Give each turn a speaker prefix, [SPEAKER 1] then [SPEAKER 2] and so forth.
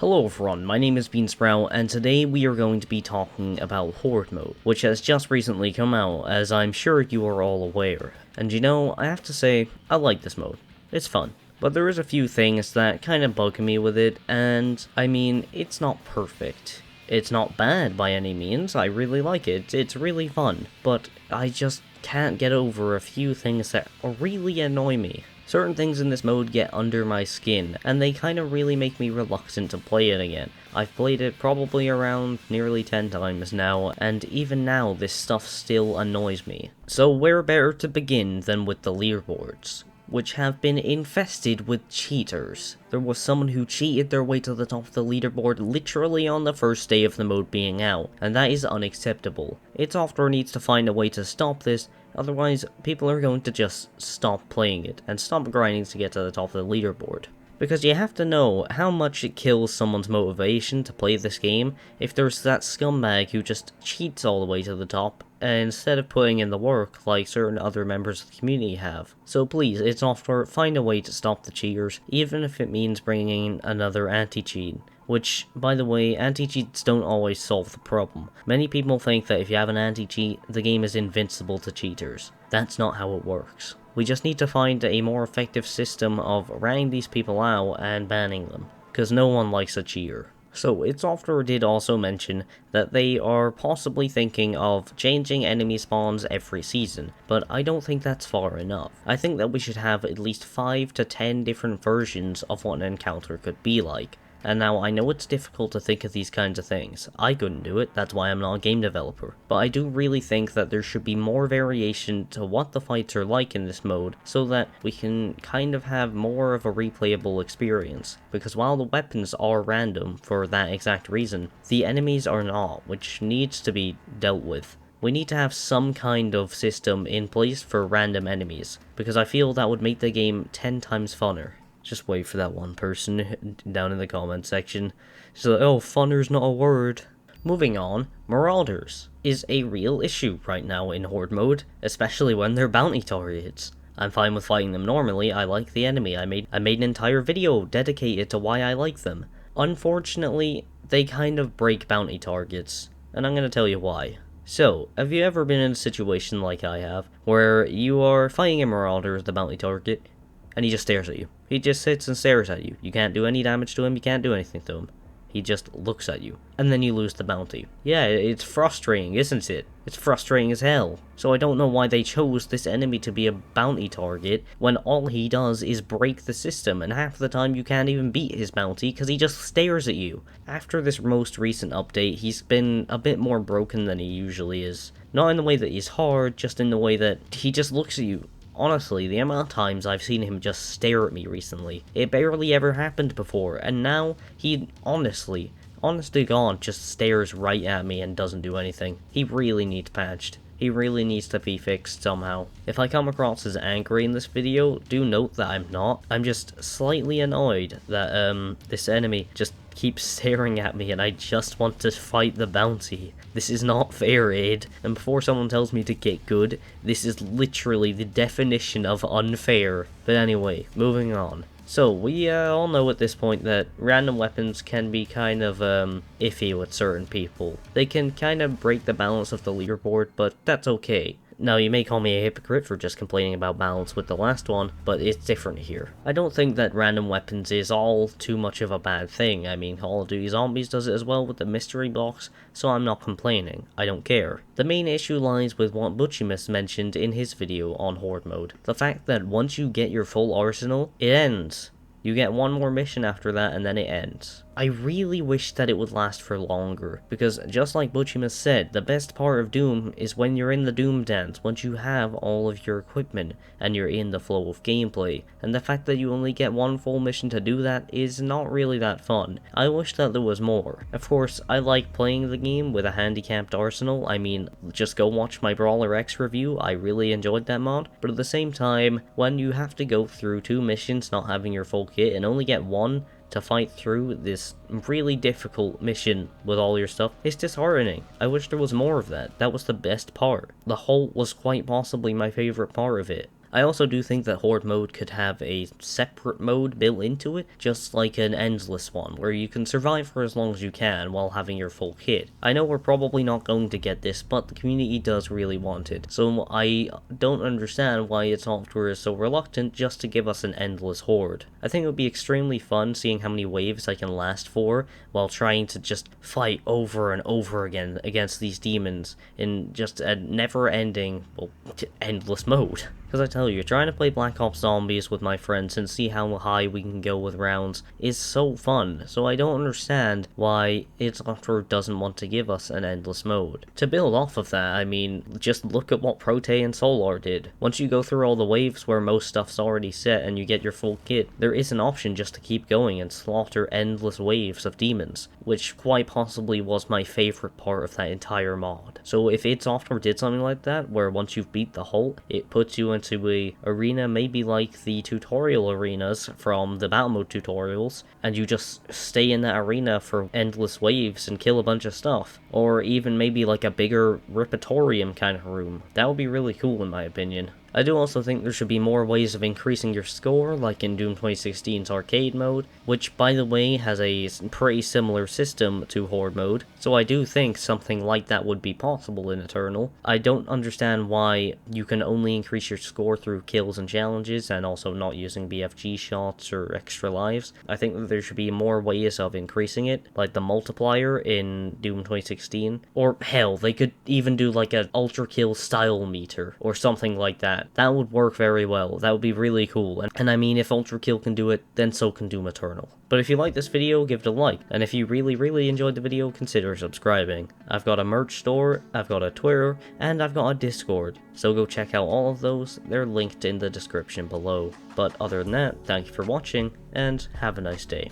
[SPEAKER 1] Hello everyone, my name is Beansprout, and today we are going to be talking about Horde mode, which has just recently come out, as I'm sure you are all aware. And you know, I have to say, I like this mode. It's fun. But there is a few things that kind of bug me with it, and I mean, it's not perfect. It's not bad by any means, I really like it, it's really fun, but I just can't get over a few things that really annoy me. Certain things in this mode get under my skin, and they kind of really make me reluctant to play it again. I've played it probably around nearly 10 times now, and even now this stuff still annoys me. So where better to begin than with the leaderboards, which have been infested with cheaters. There was someone who cheated their way to the top of the leaderboard literally on the first day of the mode being out, and that is unacceptable. Id Software needs to find a way to stop this, otherwise people are going to just stop playing it and stop grinding to get to the top of the leaderboard. Because you have to know how much it kills someone's motivation to play this game if there's that scumbag who just cheats all the way to the top instead of putting in the work like certain other members of the community have. So please, Id Software, find a way to stop the cheaters, even if it means bringing in another anti-cheat. Which, by the way, anti-cheats don't always solve the problem. Many people think that if you have an anti-cheat, the game is invincible to cheaters. That's not how it works. We just need to find a more effective system of ratting these people out and banning them, because no one likes a cheater. So, Id Software did also mention that they are possibly thinking of changing enemy spawns every season, but I don't think that's far enough. I think that we should have at least 5 to 10 different versions of what an encounter could be like. And now, I know it's difficult to think of these kinds of things. I couldn't do it, that's why I'm not a game developer. But I do really think that there should be more variation to what the fights are like in this mode, so that we can kind of have more of a replayable experience. Because while the weapons are random for that exact reason, the enemies are not, which needs to be dealt with. We need to have some kind of system in place for random enemies, because I feel that would make the game 10 times funner. Just wait for that one person down in the comment section. So, oh, funner's not a word. Moving on, marauders is a real issue right now in Horde mode, especially when they're bounty targets. I'm fine with fighting them normally, I like the enemy, I made an entire video dedicated to why I like them. Unfortunately, they kind of break bounty targets, and I'm gonna tell you why. So, have you ever been in a situation like I have, where you are fighting a marauder as the bounty target, and he just stares at you? He just sits and stares at you. You can't do any damage to him, you can't do anything to him. He just looks at you, and then you lose the bounty. Yeah, it's frustrating, isn't it? It's frustrating as hell. So I don't know why they chose this enemy to be a bounty target, when all he does is break the system, and half the time you can't even beat his bounty, because he just stares at you. After this most recent update, he's been a bit more broken than he usually is. Not in the way that he's hard, just in the way that he just looks at you. Honestly, the amount of times I've seen him just stare at me recently, it barely ever happened before, and now he honest to God, just stares right at me and doesn't do anything. He really needs patched. He really needs to be fixed somehow. If I come across as angry in this video, do note that I'm not. I'm just slightly annoyed that this enemy just keeps staring at me and I just want to fight the bounty. This is not fair, Id. And before someone tells me to get good, this is literally the definition of unfair. But anyway, moving on. So, we all know at this point that random weapons can be kind of iffy with certain people. They can kind of break the balance of the leaderboard, but that's okay. Now, you may call me a hypocrite for just complaining about balance with the last one, but it's different here. I don't think that random weapons is all too much of a bad thing. I mean, Call of Duty Zombies does it as well with the mystery box, so I'm not complaining. I don't care. The main issue lies with what Butchimus mentioned in his video on Horde mode. The fact that once you get your full arsenal, it ends. You get one more mission after that and then it ends. I really wish that it would last for longer, because just like Butchimus said, the best part of Doom is when you're in the Doom dance, once you have all of your equipment and you're in the flow of gameplay, and the fact that you only get one full mission to do that is not really that fun. I wish that there was more. Of course, I like playing the game with a handicapped arsenal. I mean, just go watch my Brawler X review, I really enjoyed that mod, but at the same time, when you have to go through 2 missions not having your full kit and only get one to fight through this really difficult mission with all your stuff, it's disheartening. I wish there was more of that. That was the best part. The halt was quite possibly my favorite part of it. I also do think that Horde mode could have a separate mode built into it, just like an endless one, where you can survive for as long as you can while having your full kit. I know we're probably not going to get this, but the community does really want it, so I don't understand why id Software is so reluctant just to give us an endless Horde. I think it would be extremely fun seeing how many waves I can last for while trying to just fight over and over again against these demons in just a never-ending, well, endless mode. Because I tell you, trying to play Black Ops Zombies with my friends and see how high we can go with rounds is so fun, so I don't understand why id Software doesn't want to give us an endless mode. To build off of that, I mean, just look at what Prote and Solar did. Once you go through all the waves where most stuff's already set and you get your full kit, there is an option just to keep going and slaughter endless waves of demons, which quite possibly was my favorite part of that entire mod. So if id Software did something like that, where once you've beat the Halt, it puts you into a arena maybe like the tutorial arenas from the battle mode tutorials, and you just stay in that arena for endless waves and kill a bunch of stuff, or even maybe like a bigger Repertorium kind of room, that would be really cool in my opinion. I do also think there should be more ways of increasing your score, like in Doom 2016's arcade mode, which by the way has a pretty similar system to Horde mode, so I do think something like that would be possible in Eternal. I don't understand why you can only increase your score through kills and challenges, and also not using BFG shots or extra lives. I think that there should be more ways of increasing it, like the multiplier in Doom 2016, or hell, they could even do like an ultra kill style meter, or something like that. That would work very well. That would be really cool. And I mean, if Ultra Kill can do it, then so can Doom Eternal. But if you like this video, give it a like. And if you really enjoyed the video, consider subscribing. I've got a merch store, I've got a Twitter, and I've got a Discord. So go check out all of those. They're linked in the description below. But other than that, thank you for watching, and have a nice day.